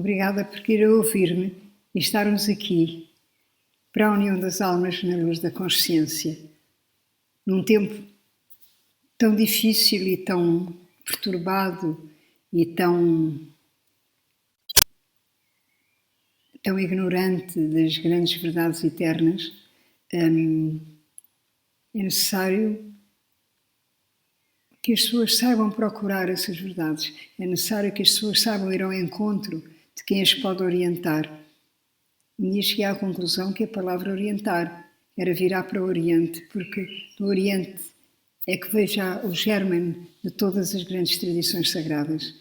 Obrigada por querer ouvir-me e estarmos aqui para a união das almas na luz da consciência, num tempo tão difícil e tão perturbado e tão ignorante das grandes verdades eternas. É necessário que as pessoas saibam procurar essas verdades. É necessário que as pessoas saibam ir ao encontro de quem as pode orientar. Um dia cheguei à conclusão que a palavra orientar era virar para o Oriente, porque no Oriente é que veio já o germen de todas as grandes tradições sagradas,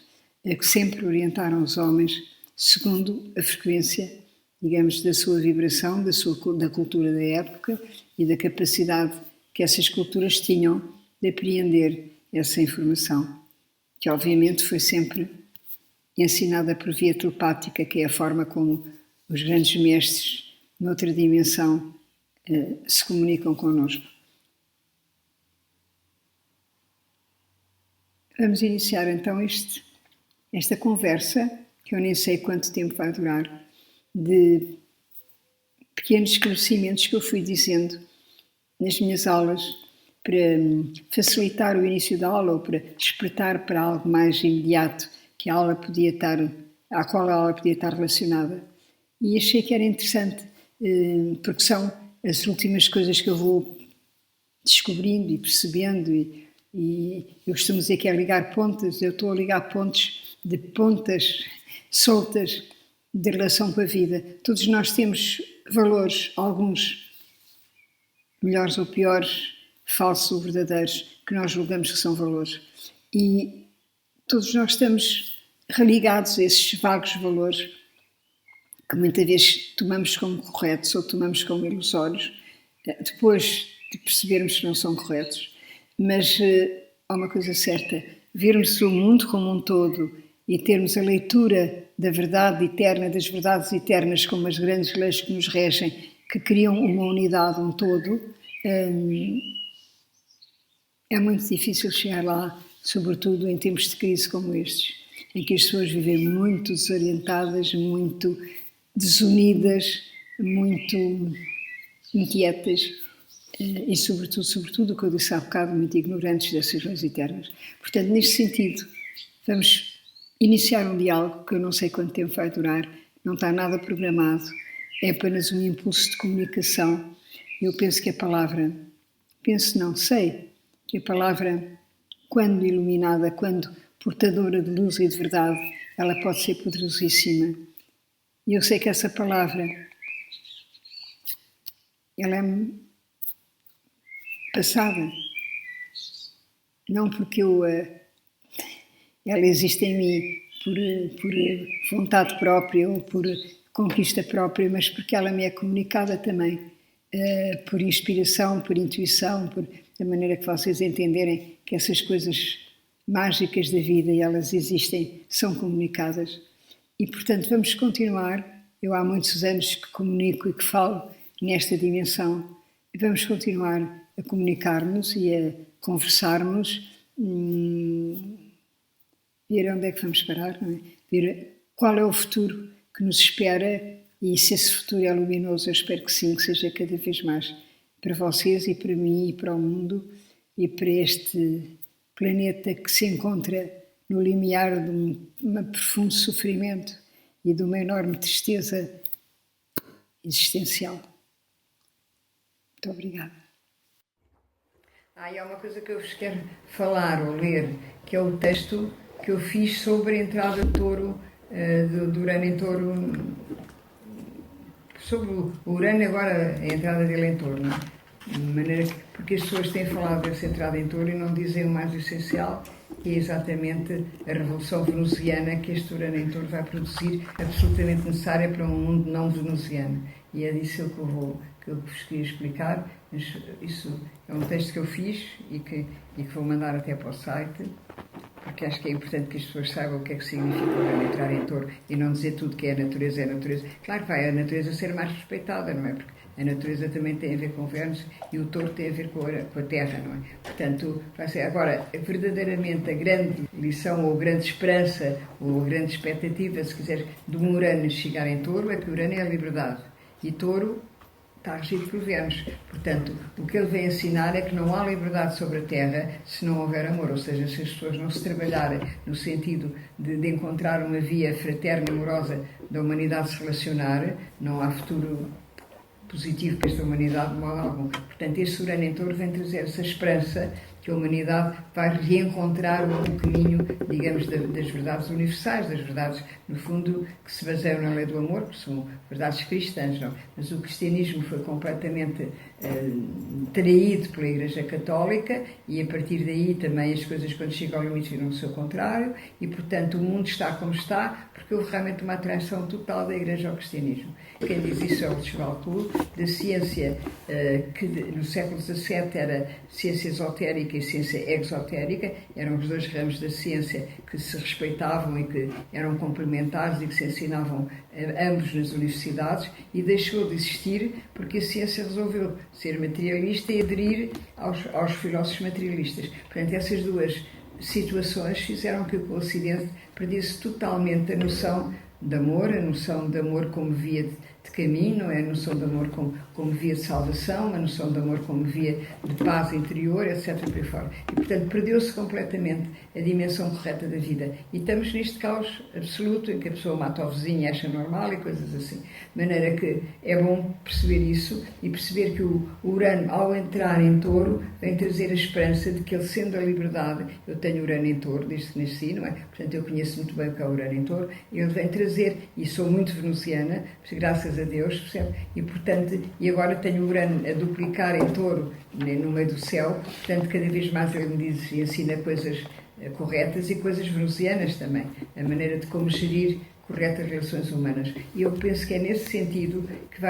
que sempre orientaram os homens segundo a frequência, digamos, da sua vibração, da cultura da época e da capacidade que essas culturas tinham de apreender essa informação, que obviamente foi sempre ensinada por via telepática, que é a forma como os grandes mestres noutra dimensão se comunicam connosco. Vamos iniciar então esta conversa, que eu nem sei quanto tempo vai durar, de pequenos esclarecimentos que eu fui dizendo nas minhas aulas para facilitar o início da aula ou para despertar para algo mais imediato que a aula podia estar, à qual a aula podia estar relacionada. E achei que era interessante, porque são as últimas coisas que eu vou descobrindo e percebendo, e eu costumo dizer que é ligar pontas. Eu estou a ligar pontos de pontas soltas de relação com a vida. Todos nós temos valores, alguns melhores ou piores, falsos ou verdadeiros, que nós julgamos que são valores. E todos nós estamos religados a esses vagos valores que muitas vezes tomamos como corretos ou tomamos como ilusórios, depois de percebermos que não são corretos. Mas há uma coisa certa: vermos o mundo como um todo e termos a leitura da verdade eterna, das verdades eternas como as grandes leis que nos regem, que criam uma unidade, um todo, é muito difícil chegar lá, sobretudo em tempos de crise como estes, em que as pessoas vivem muito desorientadas, muito desunidas, muito inquietas e, sobretudo, o que eu disse há bocado, muito ignorantes dessas leis eternas. Portanto, neste sentido, vamos iniciar um diálogo que eu não sei quanto tempo vai durar, não está nada programado, é apenas um impulso de comunicação. Eu penso que a palavra, sei que a palavra, quando iluminada, quando portadora de luz e de verdade, ela pode ser poderosíssima. E eu sei que essa palavra, ela é passada, não porque ela existe em mim por vontade própria ou por conquista própria, mas porque ela me é comunicada também por inspiração, por intuição, por da maneira que vocês entenderem que essas coisas mágicas da vida, e elas existem, são comunicadas. E, portanto, vamos continuar. Eu há muitos anos que comunico e que falo nesta dimensão. E vamos continuar a comunicar-nos e a conversarmos, ver onde é que vamos parar, não é? Ver qual é o futuro que nos espera, e se esse futuro é luminoso, eu espero que sim, que seja cada vez mais para vocês e para mim e para o mundo e para este planeta que se encontra no limiar de um profundo sofrimento e de uma enorme tristeza existencial. Muito obrigada. E há uma coisa que eu vos quero falar ou ler, que é o texto que eu fiz sobre a entrada de Touro, do Urano em Touro, sobre o Urano agora, a entrada dele em Touro, não é? De maneira que, porque as pessoas têm falado dessa entrada em Touro e não dizem o mais essencial, que é exatamente a revolução venusiana que este Urano em Touro vai produzir, absolutamente necessária para um mundo não venusiano. E é disso que eu vos queria explicar, mas isso é um texto que eu fiz e que vou mandar até para o site, porque acho que é importante que as pessoas saibam o que é que significa o Urano entrar em Touro e não dizer tudo que é a natureza, é a natureza. Claro que vai a natureza ser mais respeitada, não é? Porque a natureza também tem a ver com Vênus e o Touro tem a ver com a Terra, não é? Portanto, vai ser. Agora, verdadeiramente a grande lição ou a grande esperança ou a grande expectativa, se quiser, de um Urano chegar em Touro é que o Urano é a liberdade e Touro está regido por Vênus. Portanto, o que ele vem ensinar é que não há liberdade sobre a Terra se não houver amor, ou seja, se as pessoas não se trabalharem no sentido de encontrar uma via fraterna e amorosa da humanidade se relacionar, não há futuro positivo para esta humanidade de modo algum. Portanto, este Urano em Touro vem trazer essa esperança que a humanidade vai reencontrar o caminho, digamos, das verdades universais, das verdades, no fundo, que se baseiam na lei do amor, que são verdades cristãs, não? Mas o cristianismo foi completamente traído pela Igreja Católica e, a partir daí, também as coisas, quando chegam ao limite, viram o seu contrário e, portanto, o mundo está como está porque houve realmente uma atração total da Igreja ao cristianismo. Quem diz isso é o Desvalcourt, da ciência que no século XVII era ciência esotérica e ciência exotérica, eram os dois ramos da ciência que se respeitavam e que eram complementares e que se ensinavam ambos nas universidades, e deixou de existir porque a ciência resolveu ser materialista e aderir aos filósofos materialistas. Portanto, essas duas situações fizeram que o Ocidente perdesse totalmente a noção de amor, a noção de amor como via de caminho, não é? A noção de amor como via de salvação, a noção de amor como via de paz interior, etc. Por aí fora. E, portanto, perdeu-se completamente a dimensão correta da vida. E estamos neste caos absoluto em que a pessoa mata o vizinho e acha normal e coisas assim. De maneira que é bom perceber isso e perceber que o Urano, ao entrar em Touro, vem trazer a esperança de que ele, sendo a liberdade, eu tenho Urano em Touro, desde que nasci, não é? Portanto, eu conheço muito bem o que é o Urano em Touro, ele vem trazer, e sou muito venusiana, graças a Deus, percebe? E, portanto, e agora tenho o Urano a duplicar em Touro, no meio do céu, portanto, cada vez mais ele me diz e ensina coisas corretas e coisas venusianas também, a maneira de como gerir corretas relações humanas. E eu penso que é nesse sentido que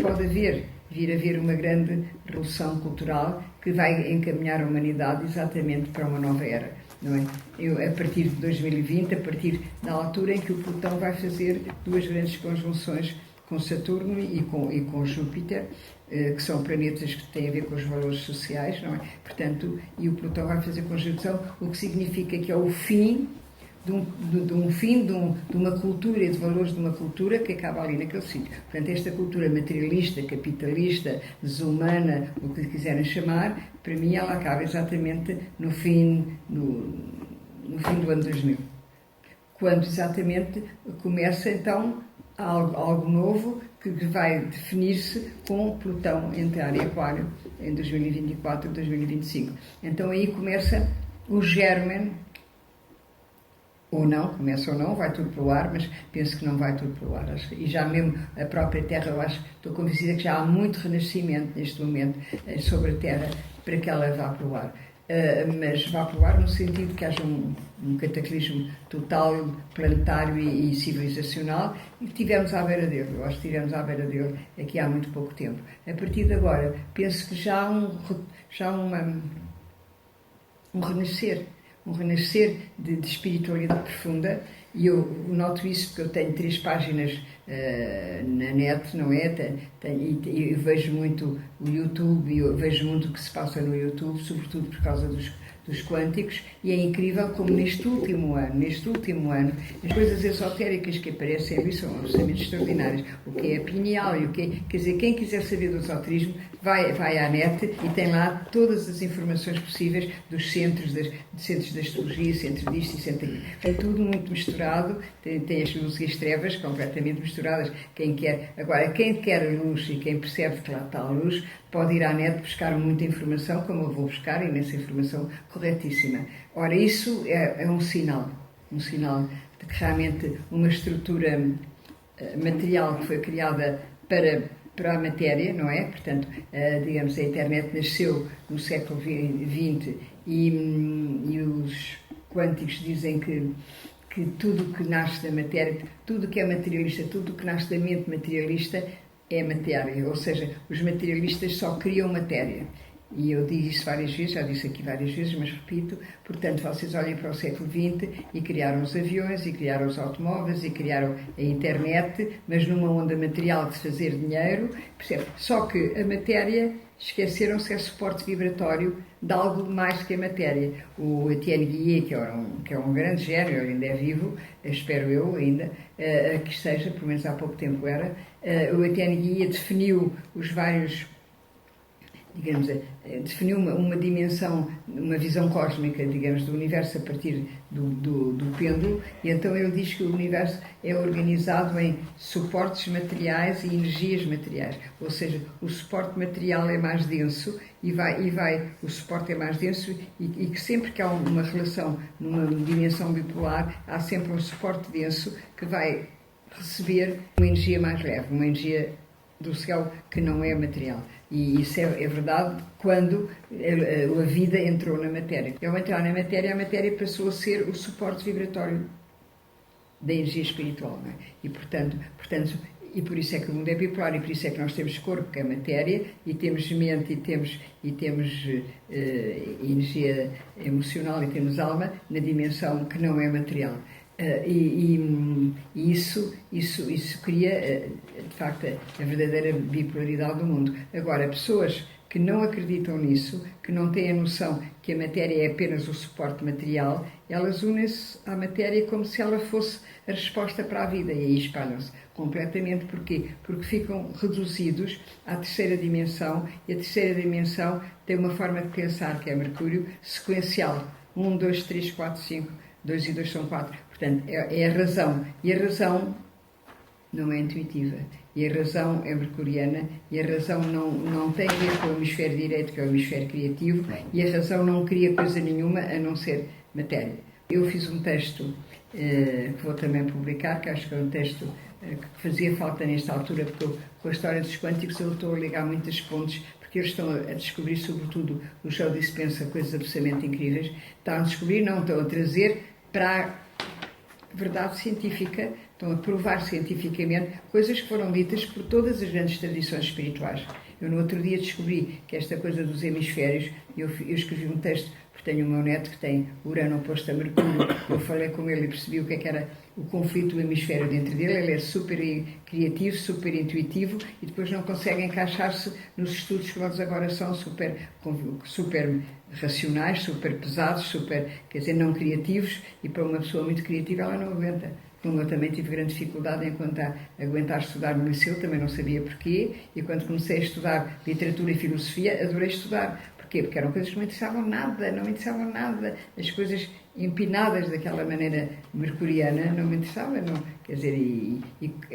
pode vir a haver uma grande revolução cultural que vai encaminhar a humanidade exatamente para uma nova era. Não é? A partir de 2020, a partir da altura em que o Plutão vai fazer duas grandes conjunções com Saturno e com Júpiter, que são planetas que têm a ver com os valores sociais, não é? Portanto, e o Plutão vai fazer conjunção, o que significa que é o fim de uma cultura e de valores de uma cultura que acaba ali naquele sítio. Portanto, esta cultura materialista, capitalista, desumana, o que quiserem chamar, para mim ela acaba exatamente no fim do ano 2000. Quando exatamente começa então algo novo que vai definir-se com Plutão entrar em Aquário em 2024 e 2025. Então aí começa o germen, ou não, começa ou não, vai tudo para o ar, mas penso que não vai tudo para o ar. E já mesmo a própria Terra, eu acho, estou convencida que já há muito renascimento neste momento sobre a Terra para que ela vá para o ar. Mas vá para o ar no sentido que haja um cataclismo total, planetário e civilizacional, e que estivemos à beira dele. Eu acho que estivemos à beira dele aqui há muito pouco tempo. A partir de agora, penso que já há um renascer de espiritualidade profunda, e eu noto isso porque eu tenho 3 páginas na net, não é? E eu vejo muito o YouTube, e eu vejo muito o que se passa no YouTube, sobretudo por causa dos quânticos, e é incrível como neste último ano, as coisas esotéricas que aparecem ali são absolutamente extraordinárias. O que é a pineal e o que é... Quer dizer, quem quiser saber do esoterismo, vai à net e tem lá todas as informações possíveis dos centros de astrologia, centro disto e centro daquilo. É tudo muito misturado, tem as luzes e as trevas completamente misturadas. Quem quer a luz e quem percebe que lá está a luz, pode ir à net buscar muita informação, como eu vou buscar, e nessa informação corretíssima. Ora, isso é um sinal de que realmente uma estrutura material que foi criada para a matéria, não é? Portanto, digamos, a internet nasceu no século XX e os quânticos dizem que tudo que nasce da matéria, tudo que é materialista, tudo que nasce da mente materialista é matéria, ou seja, os materialistas só criam matéria E eu disse isso várias vezes, já disse aqui várias vezes, mas repito, portanto, vocês olhem para o século XX e criaram os aviões, e criaram os automóveis, e criaram a internet, mas numa onda material de fazer dinheiro, percebe? Só que a matéria, esqueceram-se, é suporte vibratório de algo mais que a matéria. O Etienne Guillet, que é um grande gênio, ele ainda é vivo, espero eu ainda, que esteja, pelo menos há pouco tempo era, o Etienne Guillet definiu os vários, digamos, definiu uma dimensão, uma visão cósmica, digamos, do universo a partir do pêndulo, e então ele diz que o universo é organizado em suportes materiais e energias materiais, ou seja, o suporte material é mais denso o suporte é mais denso e que sempre que há uma relação numa dimensão bipolar, há sempre um suporte denso que vai receber uma energia mais leve, uma energia do céu que não é material. E isso é verdade quando a vida entrou na matéria. Ao entrar na matéria, a matéria passou a ser o suporte vibratório da energia espiritual. Não é? E, portanto, e por isso é que o mundo é bipolar, e por isso é que nós temos corpo, que é matéria, e temos mente, e temos energia emocional, e temos alma, na dimensão que não é material. E isso cria, de facto, a verdadeira bipolaridade do mundo. Agora, pessoas que não acreditam nisso, que não têm a noção que a matéria é apenas o suporte material, elas unem-se à matéria como se ela fosse a resposta para a vida, e aí espalham-se completamente. Porquê? Porque ficam reduzidos à terceira dimensão, e a terceira dimensão tem uma forma de pensar, que é Mercúrio, sequencial. 1, 2, 3, 4, 5, 2 e 2 são 4. Portanto, é a razão. E a razão não é intuitiva. E a razão é mercuriana. E a razão não tem a ver com o hemisfério direito, que é o hemisfério criativo. E a razão não cria coisa nenhuma a não ser matéria. Eu fiz um texto que vou também publicar, que acho que é um texto que fazia falta nesta altura, porque com a história dos quânticos eu estou a ligar muitas pontes, porque eles estão a descobrir, sobretudo o Joe Dispenza, coisas absolutamente incríveis. Estão a descobrir, não, estão a trazer para a verdade científica, estão a provar cientificamente coisas que foram ditas por todas as grandes tradições espirituais. Eu no outro dia descobri que esta coisa dos hemisférios, eu escrevi um texto, porque tenho o meu neto que tem Urano oposto a Mercúrio, eu falei com ele e percebi o que era o conflito do hemisfério dentro dele. Ele é super criativo, super intuitivo, e depois não consegue encaixar-se nos estudos que nós agora são super racionais, super pesados, quer dizer, não criativos, e para uma pessoa muito criativa ela não aguenta. Como eu também tive grande dificuldade em aguentar estudar no liceu, também não sabia porquê, e quando comecei a estudar literatura e filosofia, adorei estudar. Porquê? Porque eram coisas que não me interessavam nada. As coisas empinadas daquela maneira mercuriana não me interessavam, não. Quer dizer, e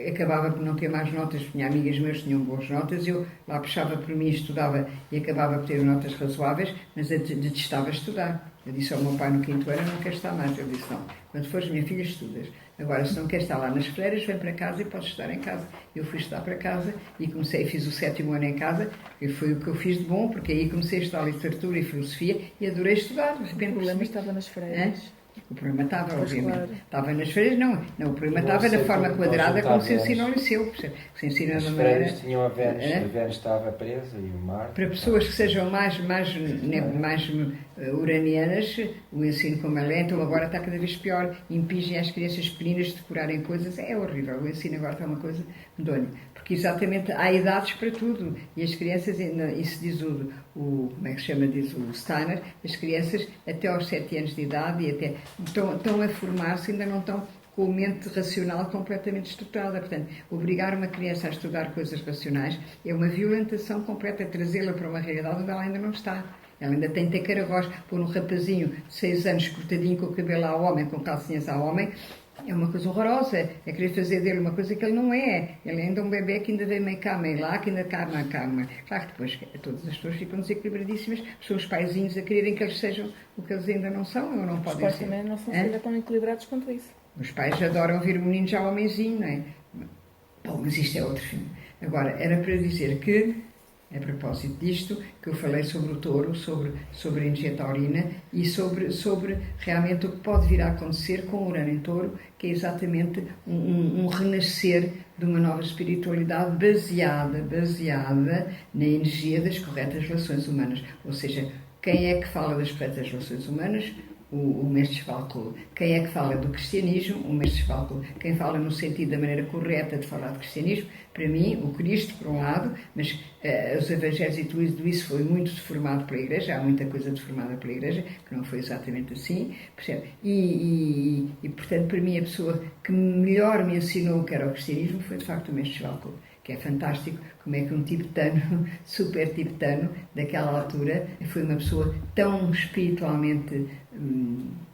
acabava por não ter mais notas. Tinha amigas minhas que tinham boas notas, eu lá puxava por mim, estudava e acabava por ter notas razoáveis, mas detestava estudar. Eu disse ao meu pai no 5º ano: não quero estar mais. Ele disse: não, quando fores minha filha, estudas. Agora, se não queres estar lá nas freiras, vem para casa e podes estudar em casa. Eu fui estudar para casa e fiz o 7º ano em casa, e foi o que eu fiz de bom, porque aí comecei a estudar literatura e filosofia e adorei estudar. De repente, o problema estava nas freiras. O problema estava, pois, obviamente. Claro. Estava nas freiras, não o problema estava na forma quadrada como se ensina ao liceu. Se ensina as freiras tinham a Vênus estava presa e o Marte. Para pessoas que sejam mais uranianas, o ensino como ele é, então agora está cada vez pior. Impingem às crianças pequeninas de decorarem coisas. É horrível. O ensino agora está uma coisa medonha. Porque exatamente há idades para tudo. E as crianças, isso diz como é que se chama, diz o Steiner, as crianças até aos 7 anos de idade e até estão a formar-se, ainda não estão com a mente racional completamente estruturada. Portanto, obrigar uma criança a estudar coisas racionais é uma violentação completa, trazê-la para uma realidade onde ela ainda não está. Ela ainda tem tacaragós, pôr um rapazinho de 6 anos cortadinho com o cabelo ao homem, com calcinhas ao homem, é uma coisa horrorosa. É querer fazer dele uma coisa que ele não é. Ele ainda é um bebê que ainda vem meio cá, meio lá, que ainda cá, meio cá. Claro que depois todas as pessoas ficam desequilibradíssimas, são os paizinhos a quererem que eles sejam o que eles ainda não são ou não podem ser. Os pais também não são ainda tão equilibrados quanto isso. Os pais adoram vir o menino já homenzinho, não é? Bom, mas isto é outro filme. Agora, era para dizer que a propósito disto, que eu falei sobre o touro, sobre a energia taurina e sobre realmente o que pode vir a acontecer com o Urano em touro, que é exatamente um renascer de uma nova espiritualidade baseada na energia das corretas relações humanas. Ou seja, quem é que fala das corretas relações humanas? O mestre Schwalkow. Quem é que fala do cristianismo? O mestre Schwalkow. Quem fala no sentido da maneira correta de falar de cristianismo? Para mim, o Cristo, por um lado, mas os evangelhos e tudo isso foi muito deformado pela Igreja, há muita coisa deformada pela Igreja, que não foi exatamente assim, percebe? E portanto, para mim, a pessoa que melhor me ensinou o que era o cristianismo foi, de facto, o mestre Schwalkow, que é fantástico como é que um tibetano, super tibetano, daquela altura, foi uma pessoa tão espiritualmente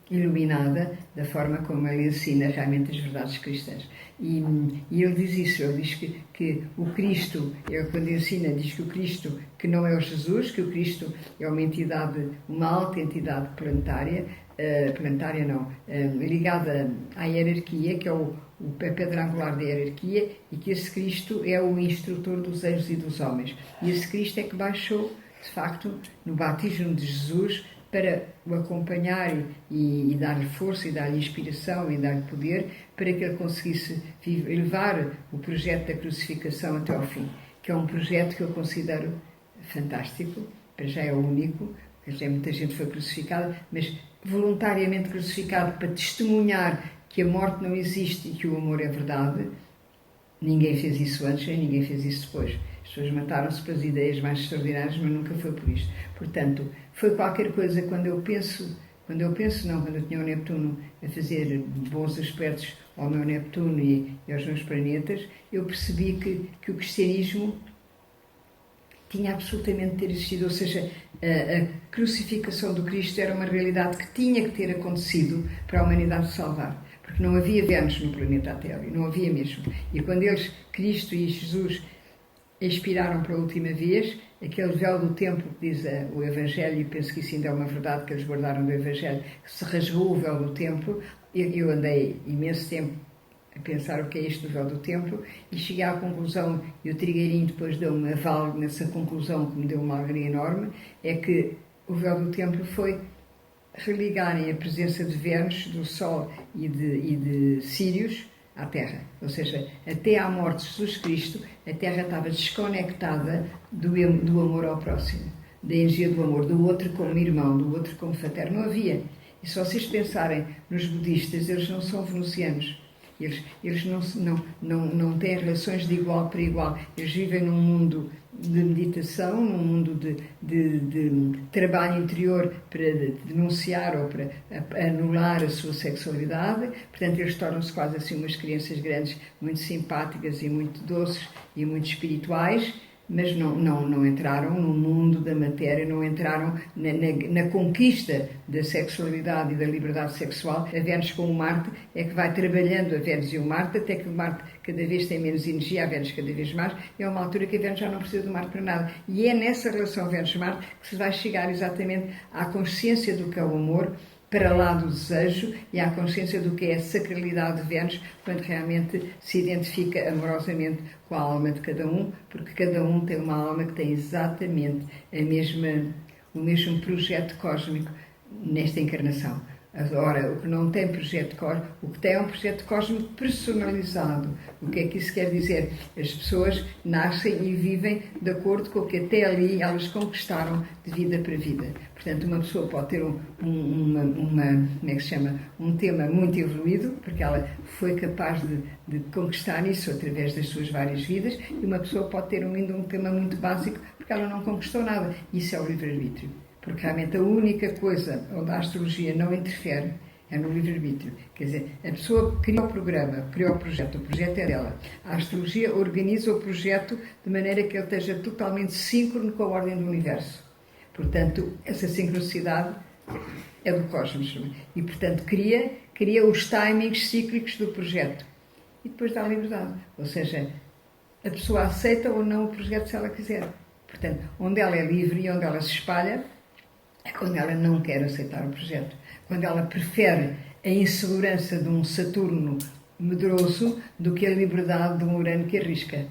iluminada da forma como ele ensina realmente as verdades cristãs. E ele diz isso, ele diz que o Cristo, ele quando ensina, diz que o Cristo, que não é o Jesus, que o Cristo é uma entidade, uma alta entidade planetária, ligada à hierarquia, que é a pedra angular da hierarquia, e que esse Cristo é o instrutor dos anjos e dos homens. E esse Cristo é que baixou, de facto, no batismo de Jesus, para o acompanhar e dar-lhe força, e dar-lhe inspiração, e dar-lhe poder, para que ele conseguisse levar o projeto da crucificação até ao fim, que é um projeto que eu considero fantástico, para já é o único, porque muita gente foi crucificada, mas voluntariamente crucificado para testemunhar que a morte não existe e que o amor é verdade. Ninguém fez isso antes, nem ninguém fez isso depois. As pessoas mataram-se pelas ideias mais extraordinárias, mas nunca foi por isto. Portanto, foi qualquer coisa, quando eu tinha o Neptuno a fazer bons aspectos ao meu Neptuno e aos meus planetas, eu percebi que o cristianismo tinha absolutamente de ter existido, ou seja, a crucificação do Cristo era uma realidade que tinha que ter acontecido para a humanidade se salvar. Porque não havia Vênus no planeta Terra, não havia mesmo. E quando eles, Cristo e Jesus, expiraram pela última vez, aquele véu do templo que diz o Evangelho, e penso que isso ainda é uma verdade que eles guardaram do Evangelho, que se rasgou o véu do templo. Eu andei imenso tempo a pensar o que é isto do véu do templo e cheguei à conclusão, e o Trigueirinho depois deu-me aval nessa conclusão, que me deu uma alegria enorme, é que o véu do templo foi religarem a presença de Vênus, do Sol e de Sírios à Terra. Ou seja, até à morte de Jesus Cristo, a Terra estava desconectada do amor ao próximo, da energia do amor, do outro como irmão, do outro como fraterno. Não havia. E se vocês pensarem nos budistas, eles não são venusianos. Eles não têm relações de igual para igual. Eles vivem num mundo de meditação, num mundo de trabalho interior para denunciar ou para anular a sua sexualidade. Portanto, eles tornam-se quase assim umas crianças grandes, muito simpáticas e muito doces e muito espirituais, mas não entraram no mundo da matéria, não entraram na conquista da sexualidade e da liberdade sexual. A Vênus com o Marte é que vai trabalhando a Vênus e o Marte, até que o Marte cada vez tem menos energia, a Vênus cada vez mais. É uma altura que a Vênus já não precisa do Marte para nada. E é nessa relação Vênus-Marte que se vai chegar exatamente à consciência do que é o amor, para lá do desejo, e à consciência do que é a sacralidade de Vênus, quando realmente se identifica amorosamente com a alma de cada um, porque cada um tem uma alma que tem exatamente o mesmo projeto cósmico nesta encarnação. Agora, o que não tem projeto cósmico, o que tem é um projeto cósmico personalizado. O que é que isso quer dizer? As pessoas nascem e vivem de acordo com o que até ali elas conquistaram de vida para vida. Portanto, uma pessoa pode ter um tema muito evoluído, porque ela foi capaz de conquistar isso através das suas várias vidas, e uma pessoa pode ter ainda um tema muito básico, porque ela não conquistou nada. Isso é o livre-arbítrio. Porque realmente a única coisa onde a astrologia não interfere é no livre-arbítrio. Quer dizer, a pessoa cria o programa, cria o projeto é dela. A astrologia organiza o projeto de maneira que ele esteja totalmente síncrono com a ordem do universo. Portanto, essa sincronicidade é do cosmos. E, portanto, cria os timings cíclicos do projeto. E depois dá a liberdade. Ou seja, a pessoa aceita ou não o projeto se ela quiser. Portanto, onde ela é livre e onde ela se espalha, é quando ela não quer aceitar o projeto. Quando ela prefere a insegurança de um Saturno medroso do que a liberdade de um Urano que arrisca.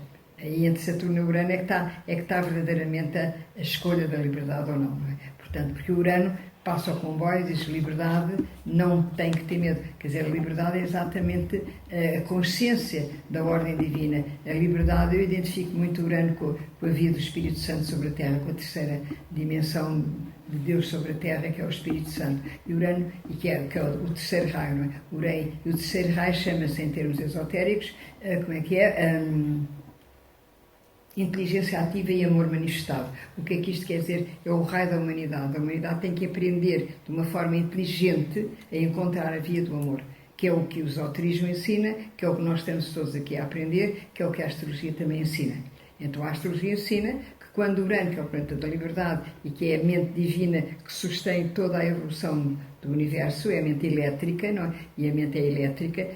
Aí entre Saturno e Urano é que está verdadeiramente a escolha da liberdade ou não é? Portanto, porque o Urano passa ao comboio, diz liberdade, não tem que ter medo. Quer dizer, a liberdade é exatamente a consciência da ordem divina. A liberdade, eu identifico muito o Urano com a via do Espírito Santo sobre a Terra, com a terceira dimensão de Deus sobre a Terra, que é o Espírito Santo. E Urano, que é o terceiro raio, não é? Urei, e o terceiro raio chama-se, em termos esotéricos, como é que é? Inteligência ativa e amor manifestado. O que é que isto quer dizer? É o raio da humanidade. A humanidade tem que aprender de uma forma inteligente a encontrar a via do amor, que é o que o esoterismo ensina, que é o que nós estamos todos aqui a aprender, que é o que a astrologia também ensina. Então a astrologia ensina que quando Urano, que é o planeta da liberdade e que é a mente divina que sustém toda a evolução do universo, é a mente elétrica, não é? E a mente é elétrica.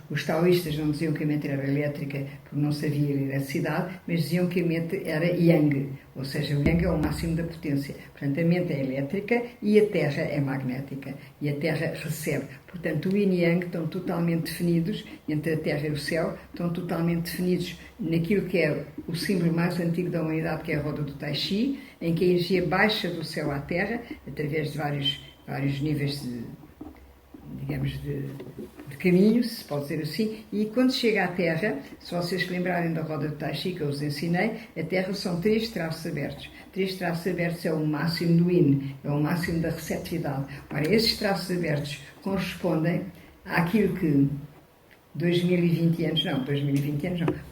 Os taoístas não diziam que a mente era elétrica porque não sabia eletricidade, mas diziam que a mente era yang, ou seja, o yang é o máximo da potência. Portanto, a mente é elétrica e a Terra é magnética, e a Terra recebe. Portanto, o yin e yang estão totalmente definidos, entre a Terra e o céu, estão totalmente definidos naquilo que é o símbolo mais antigo da humanidade, que é a roda do Tai Chi, em que a energia baixa do céu à Terra, através de vários níveis de caminho, se pode dizer assim, e quando chega à Terra, se vocês se lembrarem da roda do Tai Chi que eu vos ensinei, a Terra são 3 traços abertos. 3 traços abertos é o máximo do Yin, é o máximo da receptividade. Ora, esses traços abertos correspondem àquilo que 2020 anos não,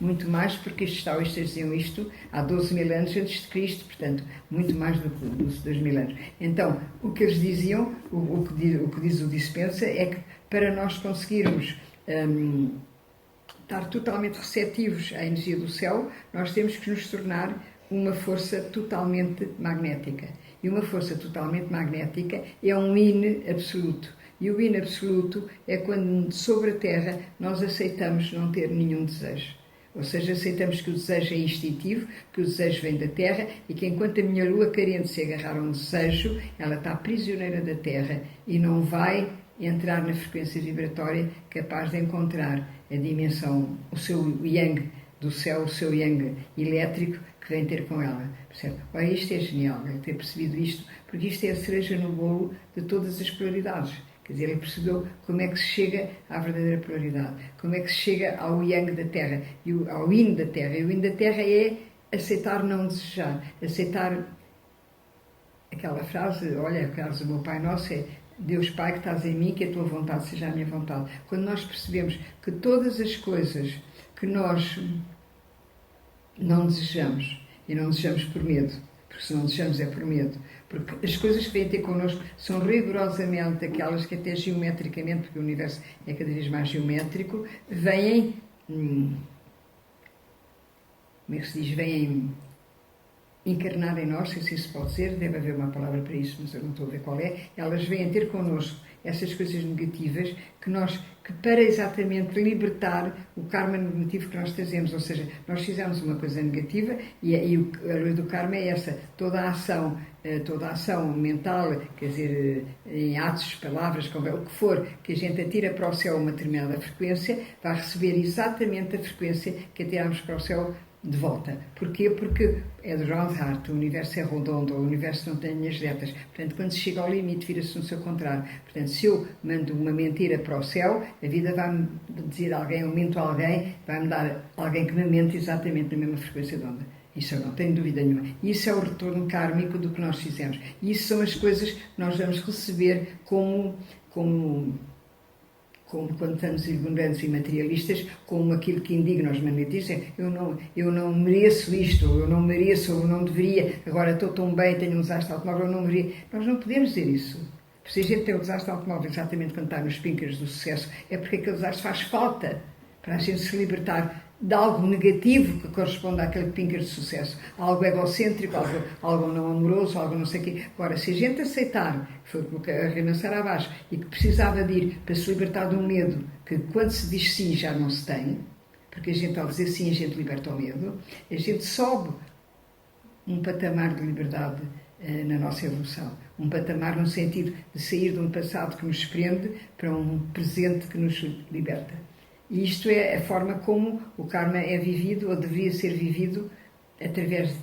muito mais, porque estes taoístas diziam isto há 12.000 anos antes de Cristo, portanto, muito mais do que 2.000 anos. Então, o que eles diziam, o que diz o Dispensa, é que para nós conseguirmos estar totalmente receptivos à energia do céu, nós temos que nos tornar uma força totalmente magnética. E uma força totalmente magnética é um yin absoluto. E o yin absoluto é quando sobre a Terra nós aceitamos não ter nenhum desejo. Ou seja, aceitamos que o desejo é instintivo, que o desejo vem da Terra e que enquanto a minha lua carente se agarrar a um desejo, ela está prisioneira da Terra e não vai entrar na frequência vibratória capaz de encontrar a dimensão, o seu yang do céu, o seu yang elétrico que vem ter com ela. Percebe? Olha, isto é genial, ter percebido isto, porque isto é a cereja no bolo de todas as polaridades. Quer dizer, ele percebeu como é que se chega à verdadeira polaridade, como é que se chega ao yang da Terra, ao yin da Terra. E o yin da Terra é aceitar não desejar, aceitar aquela frase, olha, a frase do meu Pai Nosso é: Deus Pai que estás em mim, que a tua vontade seja a minha vontade. Quando nós percebemos que todas as coisas que nós não desejamos, e não desejamos por medo, porque se não desejamos é por medo, porque as coisas que vêm ter connosco são rigorosamente aquelas que até geometricamente, porque o universo é cada vez mais geométrico, vêm, como é que se diz, vêm encarnar em nós, se assim se pode dizer, deve haver uma palavra para isso, mas eu não estou a ver qual é, elas vêm ter connosco essas coisas negativas que para exatamente libertar o karma negativo que nós trazemos, ou seja, nós fizemos uma coisa negativa e a lei do karma é essa, toda a ação mental, quer dizer, em atos, palavras, o que for, que a gente atira para o céu uma determinada frequência, vai receber exatamente a frequência que atiramos para o céu de volta. Porquê? Porque é de Rodhart, o universo é redondo, o universo não tem linhas retas. Portanto, quando se chega ao limite, vira-se no seu contrário. Portanto, se eu mando uma mentira para o céu, a vida vai-me dizer alguém, eu minto a alguém, vai-me dar alguém que me mente exatamente na mesma frequência de onda. Isso eu não tenho dúvida nenhuma. Isso é o retorno kármico do que nós fizemos. E isso são as coisas que nós vamos receber como quando estamos ignorantes e materialistas, como aquilo que indigna os magnetistas, eu não mereço isto, ou eu não mereço, ou eu não deveria, agora estou tão bem, tenho um desastre automóvel, eu não mereço. Nós não podemos dizer isso. Se a gente tem um desastre automóvel exatamente quando está nos pincas do sucesso, é porque aquele desastre faz falta para a gente se libertar de algo negativo que corresponde àquele pinker de sucesso, algo egocêntrico, algo não amoroso, algo não sei o quê. Agora, se a gente aceitar, que foi o que a Rina Sarabás, e que precisava de ir para se libertar de um medo, que quando se diz sim já não se tem, porque a gente ao dizer sim a gente liberta o medo, a gente sobe um patamar de liberdade na nossa evolução. Um patamar no sentido de sair de um passado que nos prende para um presente que nos liberta. E isto é a forma como o karma é vivido, ou deveria ser vivido, através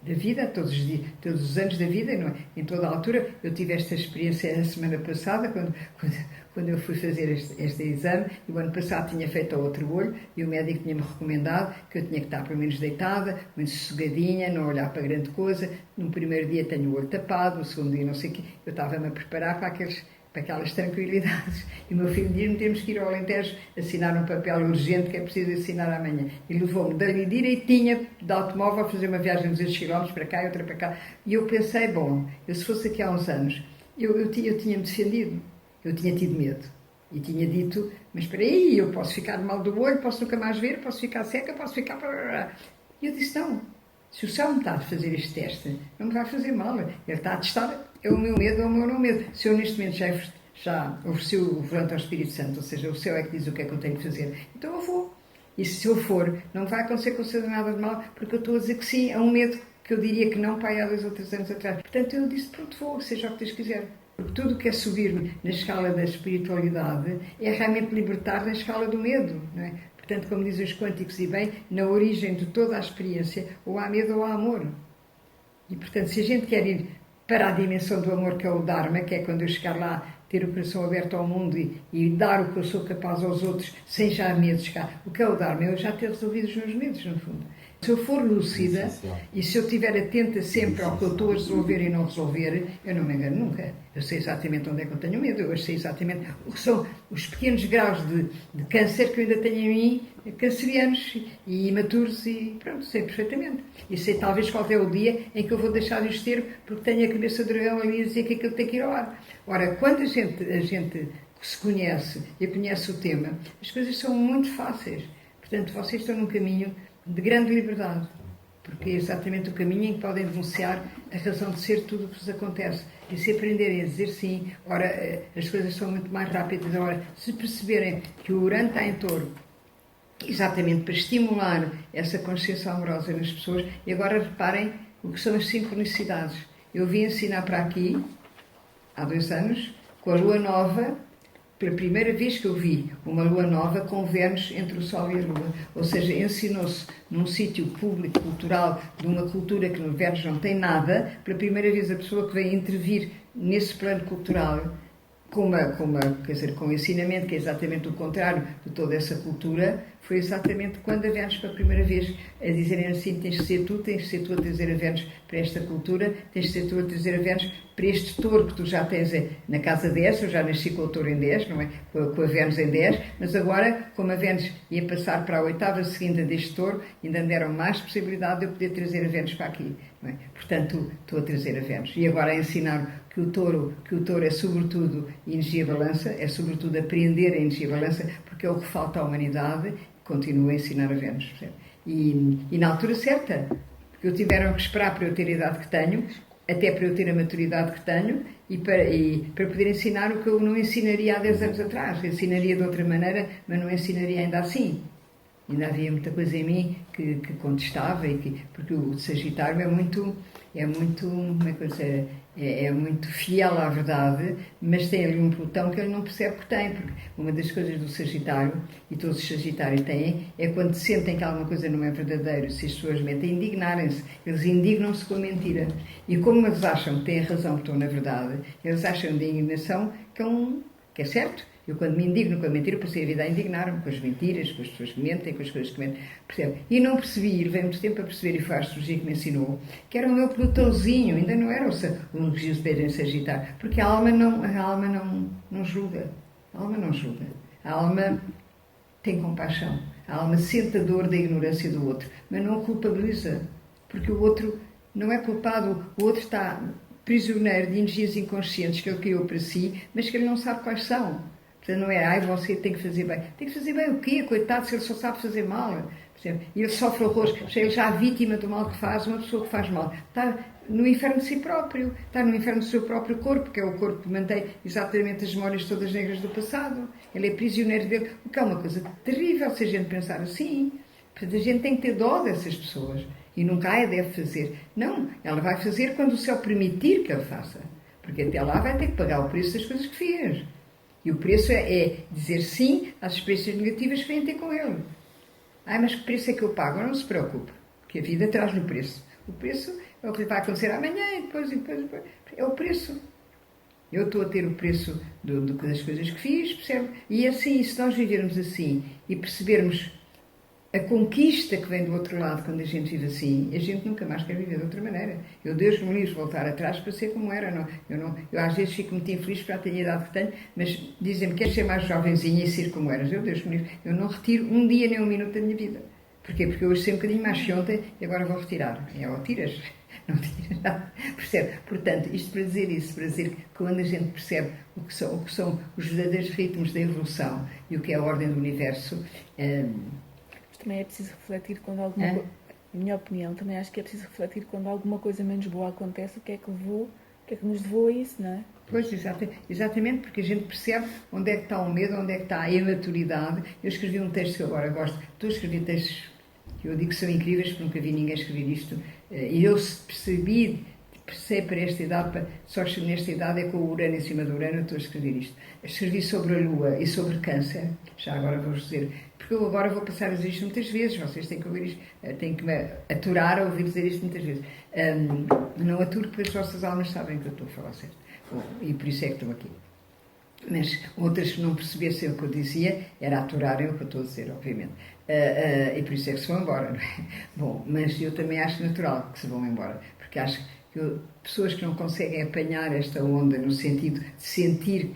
da vida, todos os anos da vida, não é? Em toda a altura. Eu tive esta experiência a semana passada, quando eu fui fazer este exame, e o ano passado tinha feito ao outro olho, e o médico tinha-me recomendado que eu tinha que estar pelo menos deitada, muito sossegadinha, não olhar para grande coisa. No primeiro dia tenho o olho tapado, no segundo dia não sei o quê. Eu estava-me a preparar para aquelas tranquilidades. E o meu filho diz-me: temos que ir ao Alentejo assinar um papel urgente que é preciso assinar amanhã. E levou-me dali direitinha de automóvel a fazer uma viagem de 200 km para cá e outra para cá. E eu pensei, bom, se fosse aqui há uns anos, eu tinha-me defendido. Eu tinha tido medo. E tinha dito: mas espera aí, eu posso ficar mal do olho, posso nunca mais ver, posso ficar seca, posso ficar... E eu disse: não. Se o céu me está a fazer este teste, não me vai fazer mal. Ele está a testar, é o meu medo, é o meu não medo. Se eu neste momento já ofereci o volante ao Espírito Santo, ou seja, o céu é que diz o que é que eu tenho que fazer, então eu vou. E se eu for, não vai acontecer nada de mal, porque eu estou a dizer que sim, é um medo que eu diria que não, pai, há 2 ou 3 anos atrás. Portanto, eu disse: pronto, vou, seja o que Deus quiser. Porque tudo o que é subir na escala da espiritualidade é realmente libertar na escala do medo, não é? Portanto, como dizem os quânticos, e bem, na origem de toda a experiência, ou há medo ou há amor. E, portanto, se a gente quer ir para a dimensão do amor, que é o Dharma, que é quando eu chegar lá, ter o coração aberto ao mundo e dar o que eu sou capaz aos outros, sem já medos cá. O que é o Dharma? Eu já ter resolvido os meus medos, no fundo. Se eu for lúcida e se eu estiver atenta sempre ao que eu estou a resolver e não resolver, eu não me engano nunca. Eu sei exatamente onde é que eu tenho medo, eu sei exatamente o que são os pequenos graus de câncer que eu ainda tenho em mim, cancerianos e imaturos, e pronto, sei perfeitamente. E sei talvez qual é o dia em que eu vou deixar de os ter, porque tenho a cabeça de dragão ali a dizer que aquilo tem que ir ao ar. Ora, quando a gente se conhece e conhece o tema, as coisas são muito fáceis. Portanto, vocês estão num caminho de grande liberdade, porque é exatamente o caminho em que podem denunciar a razão de ser tudo o que vos acontece. E se aprenderem a dizer sim, ora, as coisas são muito mais rápidas. Ora, se perceberem que o Urano está em Touro, exatamente para estimular essa consciência amorosa nas pessoas, e agora reparem o que são as sincronicidades. Eu vim ensinar para aqui, há 2 anos, com a Lua Nova. Pela primeira vez que eu vi uma lua nova com Vênus entre o Sol e a Lua. Ou seja, ensinou-se num sítio público, cultural, de uma cultura que no Vênus não tem nada. Pela primeira vez a pessoa que veio intervir nesse plano cultural com um ensinamento que é exatamente o contrário de toda essa cultura, foi exatamente quando a Vênus, pela primeira vez, a dizerem assim: tens de ser tu a trazer a Vênus para esta cultura, tens de ser tu a trazer a Vênus para este touro que tu já tens na casa 10, eu já nasci com o touro em 10, não é? Com a Vênus em 10, mas agora, como a Vênus ia passar para a 8ª seguinte deste touro, ainda me deram mais possibilidade de eu poder trazer a Vênus para aqui, não é? Portanto, estou a trazer a Vênus. E agora a ensinar que o touro é sobretudo energia balança, é sobretudo aprender a energia balança, porque é o que falta à humanidade. Continuo a ensinar a Vênus. E na altura certa, porque eu tiveram que esperar para eu ter a idade que tenho, até para eu ter a maturidade que tenho, e para poder ensinar o que eu não ensinaria há 10 anos atrás. Eu ensinaria de outra maneira, mas não ensinaria ainda assim. Ainda havia muita coisa em mim que contestava, porque o Sagitário é muito fiel à verdade, mas tem ali um Plutão que ele não percebe que tem, porque uma das coisas do Sagitário, e todos os Sagitários têm, é quando sentem que alguma coisa não é verdadeiro, se as pessoas mentem, indignarem-se, eles indignam-se com a mentira. E como eles acham que têm razão porque estão na verdade, eles acham de indignação que é certo. Eu, quando me indigno com a mentira, passei a vida a indignar-me com as mentiras, com as pessoas que mentem, com as coisas que mentem. Percebe? E não percebi, levei muito tempo a perceber, e foi a astrologia que me ensinou, que era o meu Plutãozinho, ainda não era o Regis de Pedro em Sagitário, porque a alma não julga. A alma não julga. A alma tem compaixão. A alma sente a dor da ignorância do outro, mas não o culpabiliza, porque o outro não é culpado, o outro está prisioneiro de energias inconscientes que ele criou para si, mas que ele não sabe quais são. Não é, você tem que fazer bem. Tem que fazer bem o quê? Coitado, se ele só sabe fazer mal. E ele sofre horrores. Ele já é vítima do mal que faz, uma pessoa que faz mal. Está no inferno de si próprio. Está no inferno do seu próprio corpo, que é o corpo que mantém exatamente as memórias todas negras do passado. Ele é prisioneiro dele. O que é uma coisa terrível se a gente pensar assim. Portanto, a gente tem que ter dó dessas pessoas. E nunca a deve fazer. Não, ela vai fazer quando o céu permitir que ele faça. Porque até lá vai ter que pagar o preço das coisas que fez. E o preço é dizer sim às experiências negativas que vêm ter com ele. Mas que preço é que eu pago? Não se preocupe, porque a vida traz-lhe o preço. O preço é o que lhe vai acontecer amanhã e depois. É o preço. Eu estou a ter o preço das coisas que fiz, percebe? E assim, se nós vivermos assim e percebermos a conquista que vem do outro lado quando a gente vive assim, a gente nunca mais quer viver de outra maneira. Deus me livre voltar atrás para ser como era. Eu às vezes fico muito infeliz para ter a idade que tenho, mas dizem-me que queres ser mais jovenzinha e ser como eras. Deus me livre. Eu não retiro um dia nem um minuto da minha vida. Porquê? Porque eu hoje sei um bocadinho mais que ontem e agora vou retirar. Ou tiras? Não tiras nada. Percebe? Portanto, isto para dizer isso, para dizer que quando a gente percebe o que são os verdadeiros ritmos da evolução e o que é a ordem do universo. Também é preciso refletir quando alguma coisa, na minha opinião, também acho que é preciso refletir quando alguma coisa menos boa acontece, o que é que nos levou a isso, não é? Pois, exatamente, porque a gente percebe onde é que está o medo, onde é que está a imaturidade. Eu escrevi um texto que eu agora gosto, estou a escrever textos que eu digo que são incríveis, porque nunca vi ninguém escrever isto, e eu percebi para esta idade, só que nesta idade é com o Urano em cima do Urano, eu estou a escrever isto. Escrevi sobre a Lua e sobre Câncer, já agora vou-vos dizer, porque eu agora vou passar a dizer isto muitas vezes, vocês têm que ouvir isto, têm que me aturar a ouvir dizer isto muitas vezes. Não aturo porque as vossas almas sabem que eu estou a falar certo. Bom, e por isso é que estou aqui. Mas outras que não percebessem o que eu dizia, era aturarem o que eu estou a dizer, obviamente. E por isso é que se vão embora, não é? Bom, mas eu também acho natural que se vão embora, porque acho que pessoas que não conseguem apanhar esta onda no sentido de sentir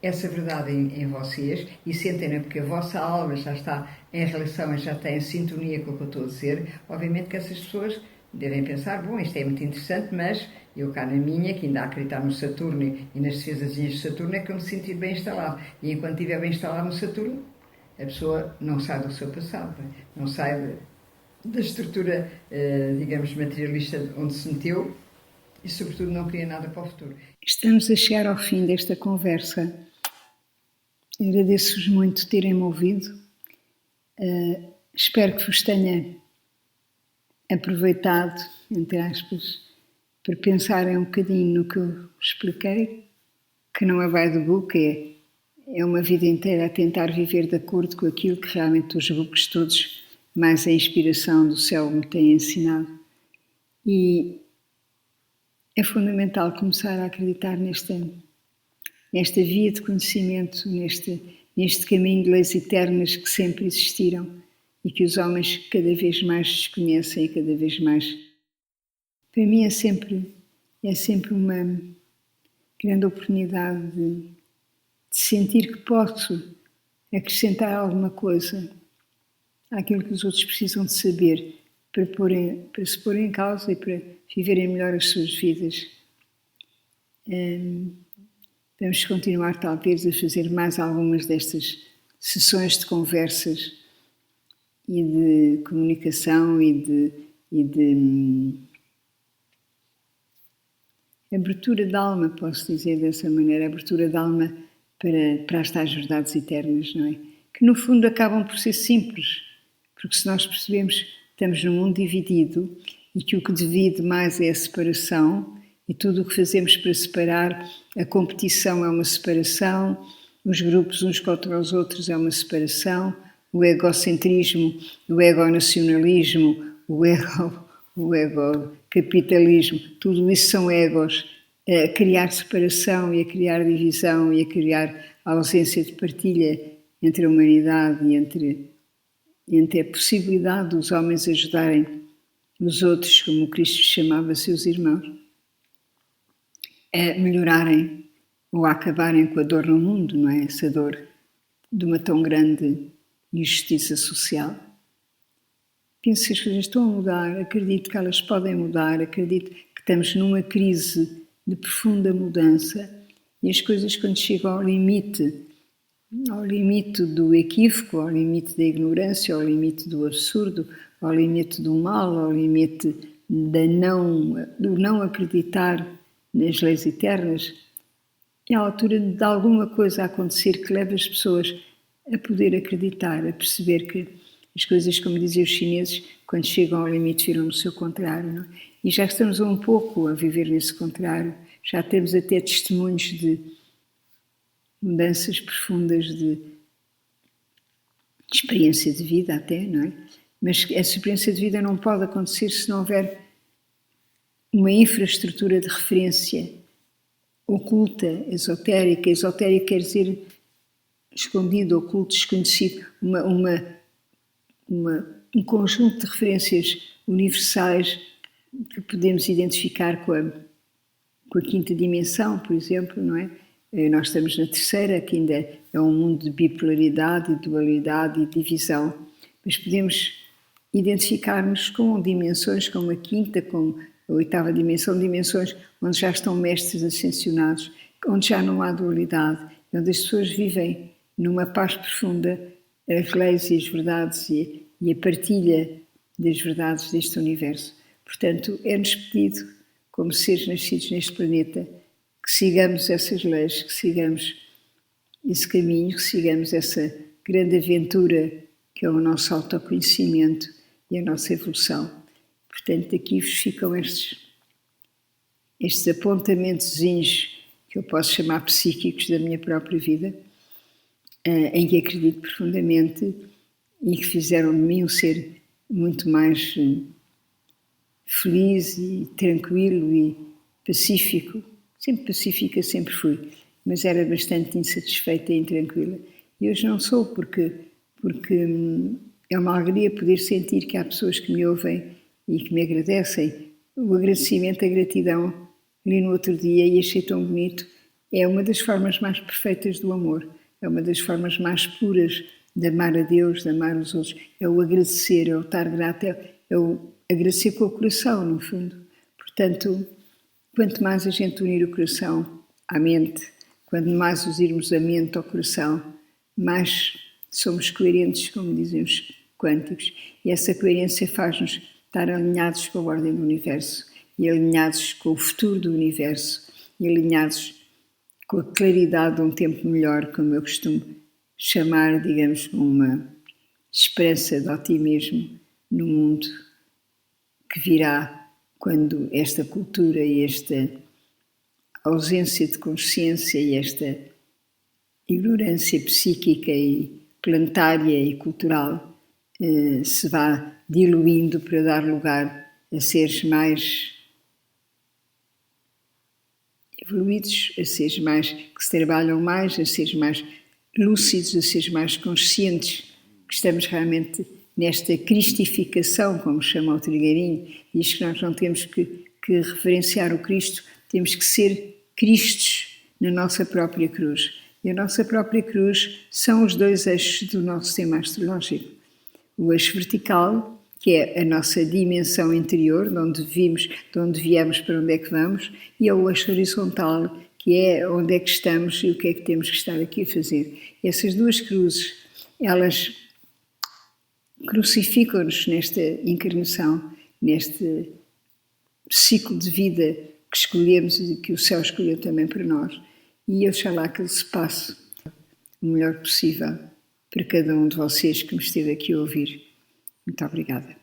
essa verdade em vocês e sentem-na porque a vossa alma já está em relação, já está em sintonia com o que eu estou a dizer, obviamente que essas pessoas devem pensar, bom, isto é muito interessante, mas eu cá na minha, que ainda a acreditar no Saturno e nas defesazinhas de Saturno, é que eu me sentir bem instalado. E enquanto estiver bem instalado no Saturno, a pessoa não sai do seu passado, não sai da estrutura, digamos, materialista onde se meteu e, sobretudo, não cria nada para o futuro. Estamos a chegar ao fim desta conversa. Agradeço-vos muito terem-me ouvido. Espero que vos tenha aproveitado, entre aspas, para pensarem um bocadinho no que eu expliquei, que não é by the book, é uma vida inteira a tentar viver de acordo com aquilo que realmente os books todos, mais a inspiração do céu, me têm ensinado. E é fundamental começar a acreditar nesta via de conhecimento, neste caminho de leis eternas que sempre existiram e que os homens cada vez mais desconhecem e cada vez mais. Para mim é sempre uma grande oportunidade de sentir que posso acrescentar alguma coisa àquilo que os outros precisam de saber para se porem em causa e para viverem melhor as suas vidas. Vamos continuar talvez a fazer mais algumas destas sessões de conversas e de comunicação e de abertura de alma, posso dizer dessa maneira, abertura de alma para as tais verdades eternas, não é? Que no fundo acabam por ser simples, porque se nós percebemos que estamos num mundo dividido e que o que divide mais é a separação e tudo o que fazemos para separar, a competição é uma separação, os grupos uns contra os outros é uma separação, o egocentrismo, o egonacionalismo, o egocapitalismo, tudo isso são egos a criar separação e a criar divisão e a criar ausência de partilha entre a humanidade e entre a possibilidade dos homens ajudarem os outros, como Cristo chamava seus irmãos, a melhorarem ou a acabarem com a dor no mundo, não é? Essa dor de uma tão grande injustiça social. Penso que as coisas estão a mudar, acredito que elas podem mudar, acredito que estamos numa crise de profunda mudança e as coisas quando chegam ao limite do equívoco, ao limite da ignorância, ao limite do absurdo, ao limite do mal, ao limite do não acreditar nas leis eternas, é a altura de alguma coisa acontecer que leve as pessoas a poder acreditar, a perceber que as coisas, como diziam os chineses, quando chegam ao limite viram no seu contrário. Não é? E já estamos um pouco a viver nesse contrário. Já temos até testemunhos de mudanças profundas de experiência de vida até, não é? Mas essa experiência de vida não pode acontecer se não houver uma infraestrutura de referência oculta, esotérica. Esotérica quer dizer escondido, oculto, desconhecido, um conjunto de referências universais que podemos identificar com a quinta dimensão, por exemplo, não é? Nós estamos na terceira, que ainda é um mundo de bipolaridade, e dualidade e divisão, mas podemos identificar-nos com dimensões como a quinta, com a oitava dimensão, dimensões onde já estão mestres ascensionados, onde já não há dualidade, onde as pessoas vivem numa paz profunda as leis e as verdades e a partilha das verdades deste universo. Portanto, é-nos pedido, como seres nascidos neste planeta, que sigamos essas leis, que sigamos esse caminho, que sigamos essa grande aventura que é o nosso autoconhecimento e a nossa evolução. Portanto, aqui vos ficam estes apontamentozinhos que eu posso chamar psíquicos da minha própria vida, em que acredito profundamente e que fizeram de mim um ser muito mais feliz e tranquilo e pacífico. Sempre pacífica, sempre fui, mas era bastante insatisfeita e intranquila. E hoje não sou, porque é uma alegria poder sentir que há pessoas que me ouvem e que me agradecem. O agradecimento, a gratidão, li no outro dia e achei tão bonito, é uma das formas mais perfeitas do amor, é uma das formas mais puras de amar a Deus, de amar os outros, é o agradecer, é o estar grato, é o agradecer com o coração, no fundo. Portanto, quanto mais a gente unir o coração à mente, quanto mais unirmos a mente ao coração, mais somos coerentes, como dizem os quânticos, e essa coerência faz-nos estar alinhados com a ordem do universo, e alinhados com o futuro do universo, e alinhados com a claridade de um tempo melhor, como eu costumo chamar, digamos, uma esperança de otimismo no mundo que virá quando esta cultura e esta ausência de consciência e esta ignorância psíquica e planetária e cultural se vá diluindo para dar lugar a seres mais evoluídos, a seres mais que se trabalham mais, a seres mais lúcidos, a seres mais conscientes, que estamos realmente nesta cristificação, como chama o Trigueirinho, diz que nós não temos que referenciar o Cristo, temos que ser Cristos na nossa própria cruz. E a nossa própria cruz são os dois eixos do nosso sistema astrológico. O eixo vertical, que é a nossa dimensão interior, de onde vivemos, de onde viemos, para onde é que vamos, e é o eixo horizontal, que é onde é que estamos e o que é que temos que estar aqui a fazer. Essas duas cruzes, elas crucificam-nos nesta encarnação, neste ciclo de vida que escolhemos e que o céu escolheu também para nós. E oxalá que ele se passe o melhor possível para cada um de vocês que me esteve aqui a ouvir. Muito obrigada.